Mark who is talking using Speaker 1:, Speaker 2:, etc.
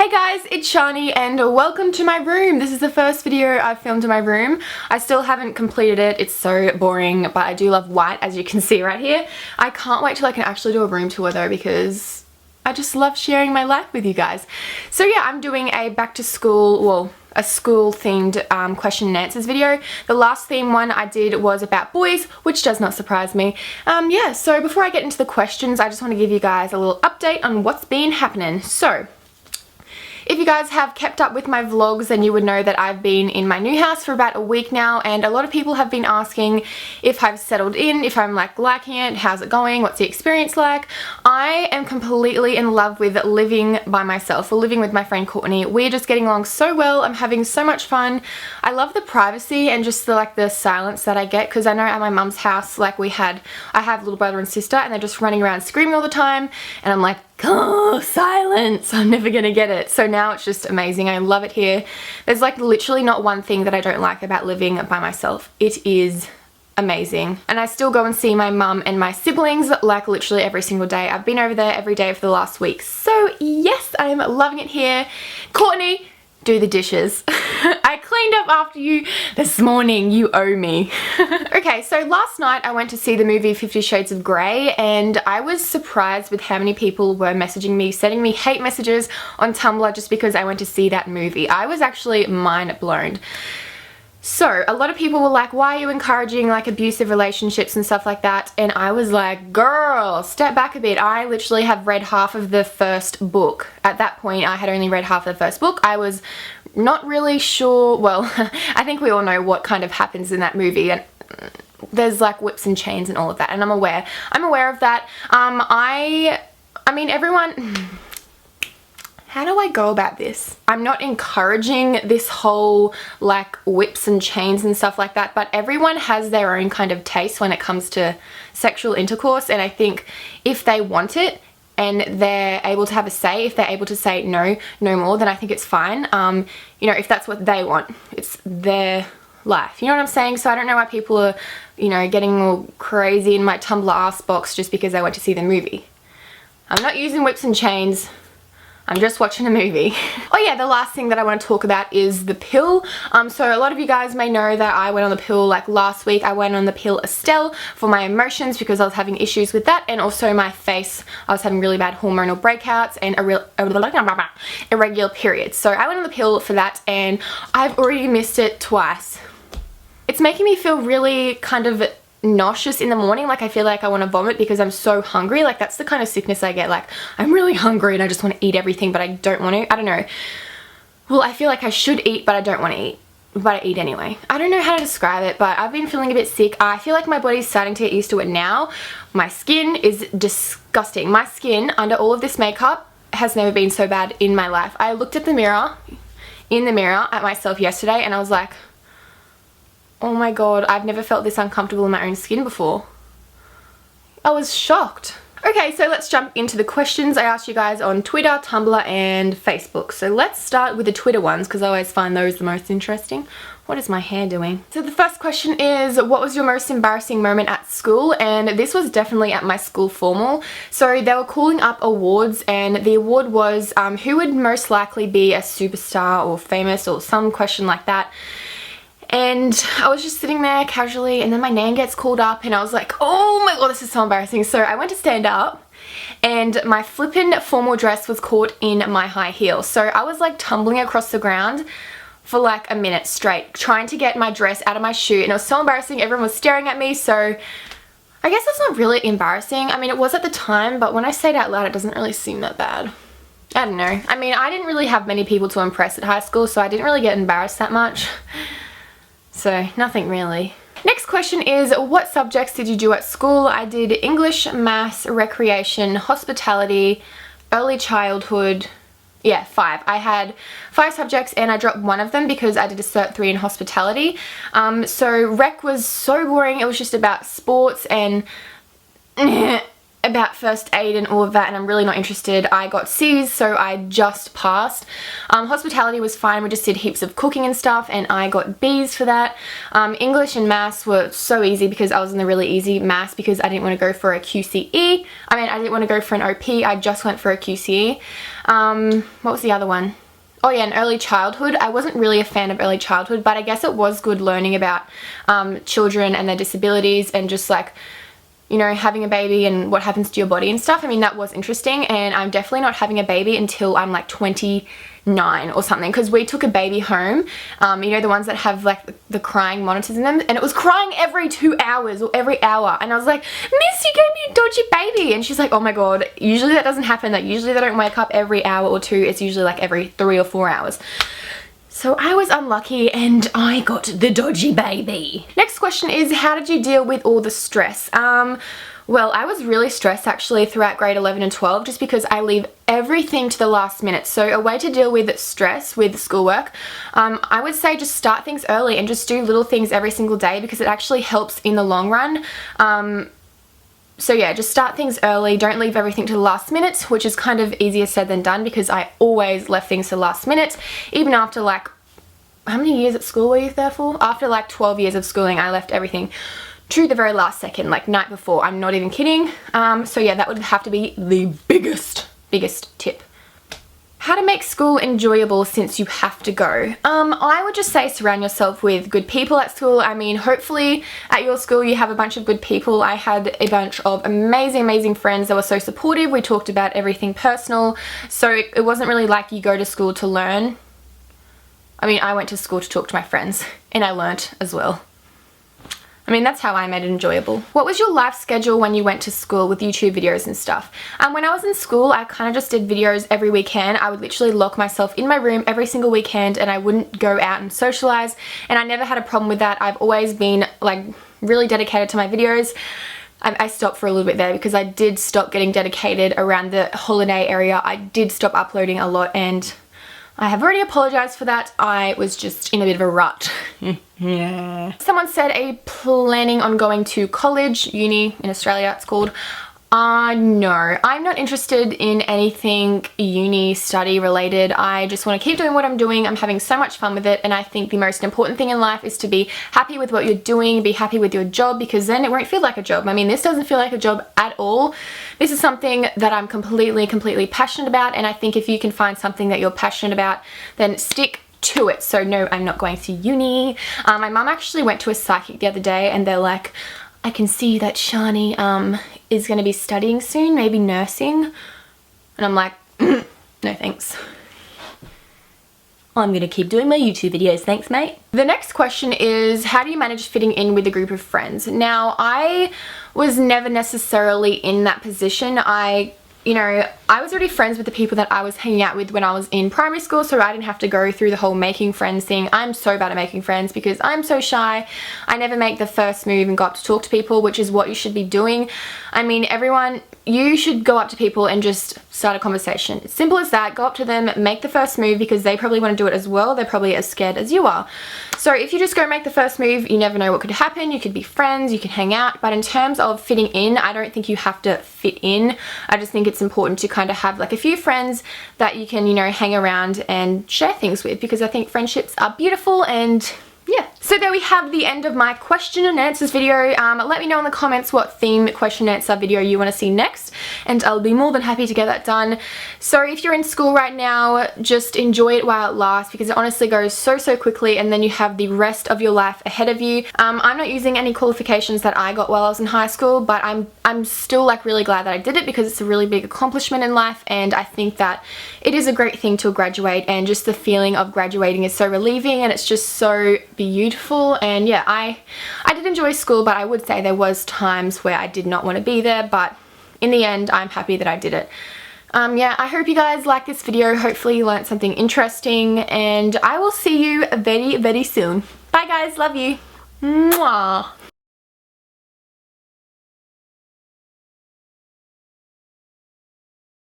Speaker 1: Hey guys, it's Shani and welcome to my room. This is the first video I've filmed in my room. I still haven't completed it. It's so boring, but I do love white, as you can see right here. I can't wait till I can actually do a room tour though, because I just love sharing my life with you guys. So yeah, I'm doing a back to school, well, a school themed question and answers video. The last theme one I did was about boys, which does not surprise me. Yeah, so before I get into the questions, I just want to give you guys a little update on what's been happening. So, if you guys have kept up with my vlogs, then you would know that I've been in my new house for about a week now, and a lot of people have been asking if I've settled in, if I'm liking it, how's it going, what's the experience like. I am completely in love with living by myself, or living with my friend Courtney. We're just getting along so well. I'm having so much fun. I love the privacy and just the silence that I get, because I know at my mum's house, I have little brother and sister, and they're just running around screaming all the time, and I'm like, oh, silence, I'm never gonna get it. So now it's just amazing. I love it here. There's literally not one thing that I don't like about living by myself. It is amazing. And I still go and see my mum and my siblings literally every single day. I've been over there every day for the last week. So yes, I am loving it here. Courtney, do the dishes. I cleaned up after you this morning. You owe me. Okay, so last night I went to see the movie 50 Shades of Grey, and I was surprised with how many people were messaging me, sending me hate messages on Tumblr just because I went to see that movie. I was actually mind blown. So, a lot of people were like, why are you encouraging abusive relationships and stuff like that? And I was like, girl, step back a bit. I literally have read half of the first book. At that point, I had only read half of the first book. I was not really sure, well, I think we all know what kind of happens in that movie. And there's whips and chains and all of that, and I'm aware of that. I mean, everyone, how do I go about this? I'm not encouraging this whole whips and chains and stuff like that, but everyone has their own kind of taste when it comes to sexual intercourse, and I think if they want it and they're able to have a say, if they're able to say no more, then I think it's fine. You know, if that's what they want, it's their life. You know what I'm saying? So I don't know why people are, you know, getting all crazy in my Tumblr ass box just because I went to see the movie. I'm not using whips and chains. I'm just watching a movie. Oh yeah, the last thing that I want to talk about is the pill. So a lot of you guys may know that I went on the pill last week. I went on the pill Estelle for my emotions because I was having issues with that, and also my face. I was having really bad hormonal breakouts and irregular periods. So I went on the pill for that, and I've already missed it twice. It's making me feel really kind of nauseous in the morning. I feel like I want to vomit because I'm so hungry. That's the kind of sickness I get. I'm really hungry and I just want to eat everything, but I don't want to. I don't know. Well, I feel like I should eat, but I don't want to eat. But I eat anyway. I don't know how to describe it, but I've been feeling a bit sick. I feel like my body's starting to get used to it now. My skin is disgusting. My skin, under all of this makeup, has never been so bad in my life. I looked at the mirror, at myself yesterday, and I was like, oh my god, I've never felt this uncomfortable in my own skin before. I was shocked. Okay, so let's jump into the questions I asked you guys on Twitter, Tumblr, and Facebook. So let's start with the Twitter ones, because I always find those the most interesting. What is my hair doing? So the first question is, what was your most embarrassing moment at school? And this was definitely at my school formal. So they were calling up awards, and the award was who would most likely be a superstar or famous or some question like that. And I was just sitting there casually, and then my name gets called up, and I was like, oh my god, this is so embarrassing. So I went to stand up, and my flippin' formal dress was caught in my high heel. So I was tumbling across the ground for a minute straight, trying to get my dress out of my shoe, and it was so embarrassing. Everyone was staring at me, so I guess that's not really embarrassing. I mean, it was at the time, but when I say it out loud, it doesn't really seem that bad. I don't know. I mean, I didn't really have many people to impress at high school, so I didn't really get embarrassed that much. So, nothing really. Next question is, what subjects did you do at school? I did English, Maths, Recreation, Hospitality, Early Childhood. Yeah, 5. I had 5 subjects, and I dropped one of them because I did a Cert 3 in Hospitality. So Rec was so boring. It was just about sports and about first aid and all of that, and I'm really not interested. I got C's, so I just passed. Hospitality was fine, we just did heaps of cooking and stuff, and I got B's for that. English and maths were so easy because I was in the really easy maths because I didn't want to go for a QCE. I didn't want to go for an OP, I just went for a QCE. What was the other one? Oh yeah, and early childhood. I wasn't really a fan of early childhood, but I guess it was good learning about children and their disabilities and just like, you know, having a baby and what happens to your body and stuff. I mean, that was interesting, and I'm definitely not having a baby until I'm like 29 or something, because we took a baby home, you know, the ones that have like the crying monitors in them, and it was crying every 2 hours or every hour, and I was like, Miss, you gave me a dodgy baby, and she's like, oh my god, usually that doesn't happen. Like, usually they don't wake up every hour or two, it's usually like every 3 or 4 hours. So I was unlucky and I got the dodgy baby. Next question is, how did you deal with all the stress? Well, I was really stressed actually throughout grade 11 and 12 just because I leave everything to the last minute. So a way to deal with stress with schoolwork, I would say just start things early and just do little things every single day because it actually helps in the long run. So yeah, just start things early, don't leave everything to the last minute, which is kind of easier said than done because I always left things to the last minute, even after like, how many years at school were you there for? After like 12 years of schooling, I left everything to the very last second, like night before. I'm not even kidding. So yeah, that would have to be the biggest tip. How to make school enjoyable since you have to go. I would just say surround yourself with good people at school. I mean, hopefully at your school you have a bunch of good people. I had a bunch of amazing friends that were so supportive. We talked about everything personal. So it wasn't really like you go to school to learn. I mean, I went to school to talk to my friends and I learnt as well. I mean, that's how I made it enjoyable. What was your life schedule when you went to school with YouTube videos and stuff? When I was in school, I kind of just did videos every weekend. I would literally lock myself in my room every single weekend and I wouldn't go out and socialize, and I never had a problem with that. I've always been like really dedicated to my videos. I stopped for a little bit there because I did stop getting dedicated around the holiday area. I did stop uploading a lot and I have already apologized for that. I was just in a bit of a rut. Yeah. Someone said, are you planning on going to college, uni in Australia it's called? No, I'm not interested in anything uni study related. I just want to keep doing what I'm doing. I'm having so much fun with it, and I think the most important thing in life is to be happy with what you're doing, be happy with your job, because then it won't feel like a job. I mean, this doesn't feel like a job at all. This is something that I'm completely passionate about, and I think if you can find something that you're passionate about, then stick to it. So no, I'm not going to uni. My mum actually went to a psychic the other day and they're like, I can see that Shani is going to be studying soon, maybe nursing. And I'm like, no thanks. I'm going to keep doing my YouTube videos, thanks mate. The next question is, how do you manage fitting in with a group of friends? Now, I was never necessarily in that position. You know, I was already friends with the people that I was hanging out with when I was in primary school, so I didn't have to go through the whole making friends thing. I'm so bad at making friends because I'm so shy. I never make the first move and go up to talk to people, which is what you should be doing. I mean, everyone, you should go up to people and just start a conversation. It's simple as that. Go up to them, make the first move because they probably want to do it as well. They're probably as scared as you are. So if you just go make the first move, you never know what could happen. You could be friends, you can hang out. But in terms of fitting in, I don't think you have to fit in. I just think it's important to kind of have like a few friends that you can, you know, hang around and share things with, because I think friendships are beautiful. And yeah, so there we have the end of my question and answers video. Let me know in the comments what theme question and answer video you want to see next, and I'll be more than happy to get that done. So if you're in school right now, just enjoy it while it lasts, because it honestly goes so quickly, and then you have the rest of your life ahead of you. I'm not using any qualifications that I got while I was in high school, but I'm still like really glad that I did it because it's a really big accomplishment in life, and I think that it is a great thing to graduate, and just the feeling of graduating is so relieving and it's just so beautiful. And yeah, I did enjoy school, but I would say there was times where I did not want to be there, but in the end I'm happy that I did it. Yeah, I hope you guys like this video. Hopefully you learned something interesting, and I will see you very soon. Bye guys, love you. Mwah.